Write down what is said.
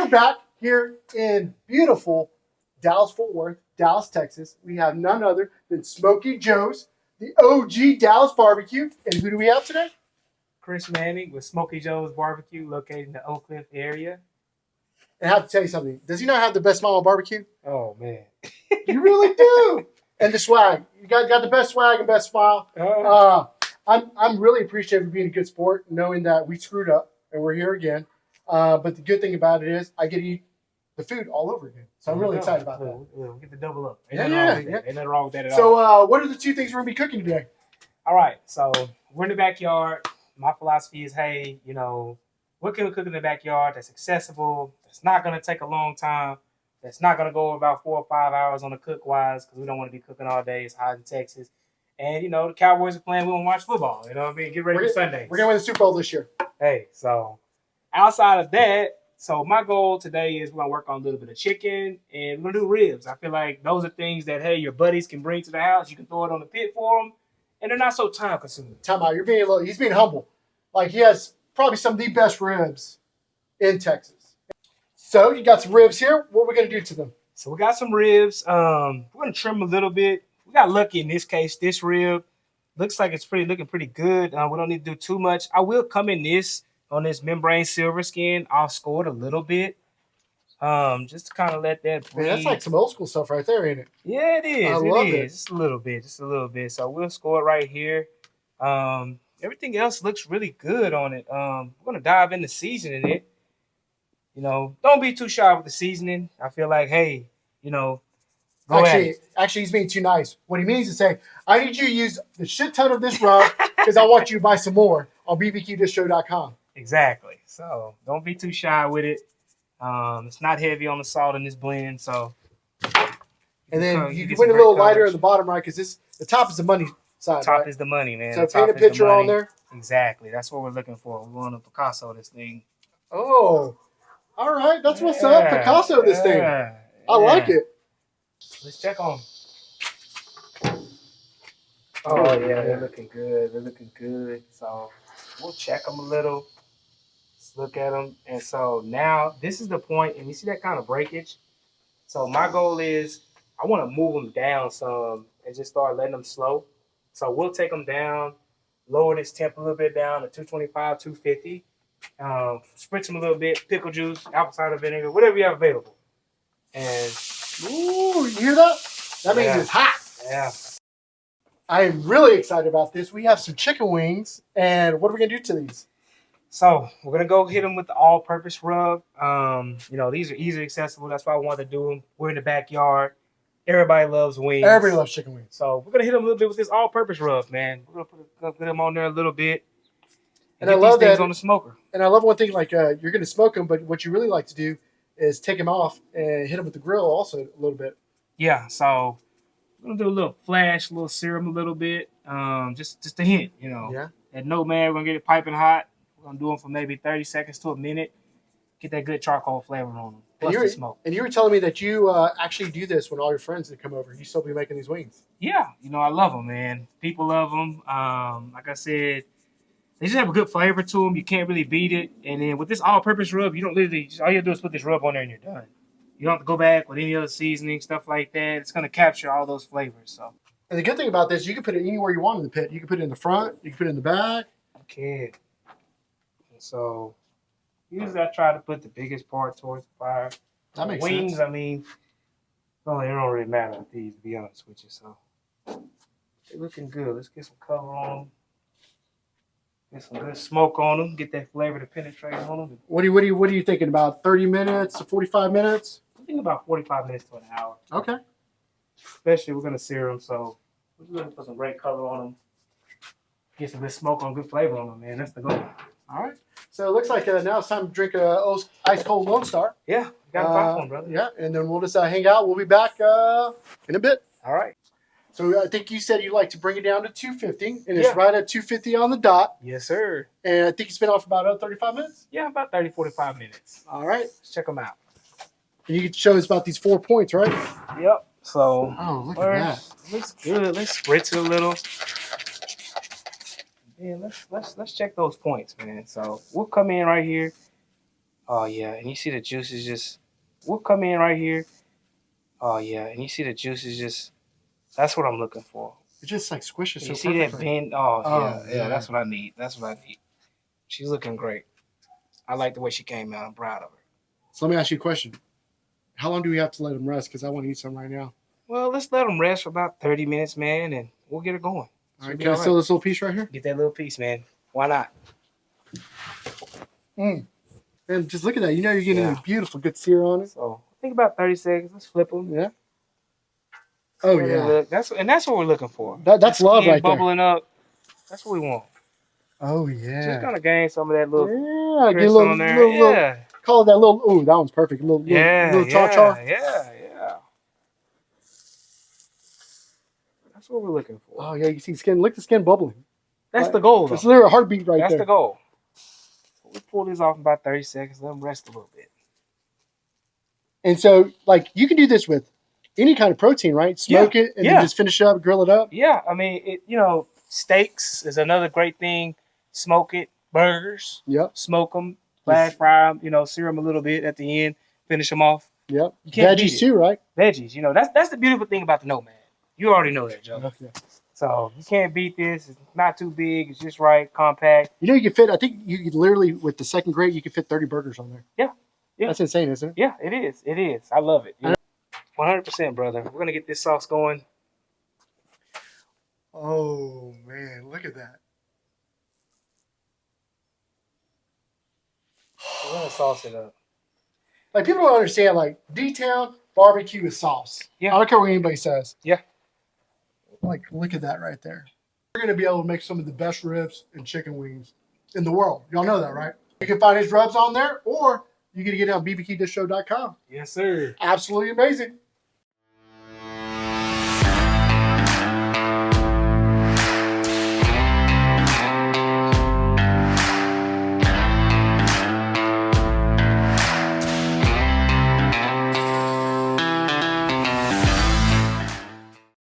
are back here in beautiful Dallas-Fort Worth, Dallas, Texas. We have none other than Smokey Joe's, the OG Dallas barbecue. And who do we have today? Kris Manning with Smokey Joe's Barbecue, located in the Oak Cliff area. And I have to tell you something. Does he not have the best smile on barbecue? Oh, man. You really do. And the swag. You got the best swag and best smile. I'm really appreciative of being a good sport, knowing that we screwed up and we're here again. But the good thing about it is I get to eat the food all over again. So I'm really excited about that. We'll get the double up. Yeah. Ain't nothing wrong with that at all. So what are the two things we're going to be cooking today? All right. So we're in the backyard. My philosophy is, hey, what can we cook in the backyard that's accessible, that's not going to take a long time, that's not going to go about 4 or 5 hours on the cook-wise, because we don't want to be cooking all day. It's hot in Texas. And, the Cowboys are playing. We want to watch football. You know what I mean? Get ready for Sunday. We're going to win the Super Bowl this year. Hey, so outside of that, so my goal today is we're going to work on a little bit of chicken, and we're going to do ribs. I feel like those are things that, hey, your buddies can bring to the house. You can throw it on the pit for them, and they're not so time-consuming. Time out. He's being humble. Like, he has probably some of the best ribs in Texas. So you got some ribs here. What are we going to do to them? So we got some ribs. We're going to trim a little bit. We got lucky in this case. This rib looks like it's looking pretty good. We don't need to do too much. I will come in on this membrane silver skin. I'll score it a little bit. Just to kind of let that breathe. Man, that's like some old school stuff right there, ain't it? Yeah, it is. I love it. Just a little bit. So we'll score it right here. Everything else looks really good on it. We're going to dive into seasoning it. Don't be too shy with the seasoning. I feel like, hey, go ahead. Actually, he's being too nice. What he means is say, I need you to use the shit ton of this rub because I want you to buy some more on bbqdistro.com. Exactly. So don't be too shy with it. It's not heavy on the salt in this blend. So, and then you went a little lighter at the bottom, right? Because the top is the money side. Top is the money, man. So paint a picture on there. Exactly. That's what we're looking for. We want to Picasso this thing. Oh, all right. That's what's up. Picasso this thing. I like it. Let's check on them. Oh, yeah. They're looking good. So we'll check them a little. Let's look at them. And so now this is the point. And you see that kind of breakage? So my goal is I want to move them down some and just start letting them slow. So we'll take them down, lower this temp a little bit down to 225, 250. Spritz them a little bit, pickle juice, apple cider vinegar, whatever you have available. And ooh, you hear that? That means it's hot. Yeah. I am really excited about this. We have some chicken wings, and what are we gonna do to these? So we're gonna go hit them with the all-purpose rub. These are easily accessible. That's why I wanted to do them. We're in the backyard. Everybody loves wings. Everybody loves chicken wings. So we're gonna hit them a little bit with this all-purpose rub, man. We're gonna put them on there a little bit. And I love these things on the smoker. And I love one thing, like you're going to smoke them, but what you really like to do is take them off and hit them with the grill also a little bit. Yeah, so we're going to do a little flash, a little serum a little bit, just a hint, Yeah. And no, man, we're going to get it piping hot. We're going to do them for maybe 30 seconds to a minute. Get that good charcoal flavor on them, plus the smoke. And you were telling me that you actually do this when all your friends that come over. You still be making these wings. Yeah, I love them, man. People love them. Like I said, they just have a good flavor to them. You can't really beat it. And then with this all-purpose rub, you don't literally, all you have to do is put this rub on there and you're done. You don't have to go back with any other seasoning, stuff like that. It's going to capture all those flavors. So. And the good thing about this, you can put it anywhere you want in the pit. You can put it in the front. You can put it in the back. Okay. So usually I try to put the biggest part towards the fire. That makes wings, sense. I mean, well, it don't really matter with these, to be honest with you. So they're looking good. Let's get some color on them. Get some good smoke on them. Get that flavor to penetrate on them. What are you thinking about? 30 minutes to 45 minutes? I think about 45 minutes to an hour. Okay. Especially we're gonna sear them, so we're just gonna put some great color on them. Get some good smoke on, good flavor on them, man. That's the goal. All right. So it looks like now it's time to drink a ice cold Lone Star. Yeah, got a pop one, brother. Yeah, and then we'll just hang out. We'll be back in a bit. All right. So I think you said you'd like to bring it down to 250, and it's right at 250 on the dot. Yes, sir. And I think it's been off about 35 minutes? Yeah, about 30, 45 minutes. All right. Let's check them out. And you can show us about these 4 points, right? Yep. So, look at that. Looks good. Let's spritz it a little. Yeah, let's check those points, man. So we'll come in right here. Oh yeah, and you see the juices just. We'll come in right here. Oh yeah, and you see the juices just. That's what I'm looking for. It just like squishes You so see that perfectly. bend? Oh Oh, yeah, yeah. That's what I need. That's what I need. She's looking great. I like the way she came out. I'm proud of her. So let me ask you a question. How long do we have to let them rest? Because I want to eat some right now. Well, let's let them rest for about 30 minutes, man, and we'll get her going. All right, She'll be can I all steal right. this little piece right here? Get that little piece, man. Why not? And just look at that. You know you're getting Yeah. a beautiful, good sear on it. So I think about 30 seconds. Let's flip them. Yeah. Oh, Let it yeah. look. That's what we're looking for. That's The love skin right there. bubbling up. That's what we want. Oh, yeah. Just gonna gain some of that little Yeah, get a Kris little, on there. little, Yeah. call it that little, oh, that one's perfect. Little char. Yeah. That's what we're looking for. Oh, yeah, you see skin. Look at the skin bubbling. That's the goal, though. It's literally a heartbeat right That's there. the goal. So we pull this off in about 30 seconds. Let them rest a little bit. And so, like, you can do this with any kind of protein, right? Smoke it and then just finish it up, grill it up. Yeah, I mean, steaks is another great thing. Smoke it. Burgers. Yep. Smoke them. Flash fry them. Sear them a little bit at the end. Finish them off. Yep. You can't beat Veggies it. too, right? Veggies. That's the beautiful thing about the Nomad. You already know that, Joe. Okay. So you can't beat this. It's not too big. It's just right, compact. You know, you can fit, I think you could literally, with the second grate, you can fit 30 burgers on there. Yeah. That's insane, isn't it? Yeah, it is. It is. I love it. 100%, brother. We're going to get this sauce going. Oh, man. Look at that. We're going to sauce it up. Like, people don't understand, like, D-Town barbecue is sauce. Yeah. I don't care what anybody says. Yeah. Like, look at that right there. We're going to be able to make some of the best ribs and chicken wings in the world. Y'all know that, right? You can find his rubs on there, or you can get it on bbqdishshow.com. Yes, sir. Absolutely amazing.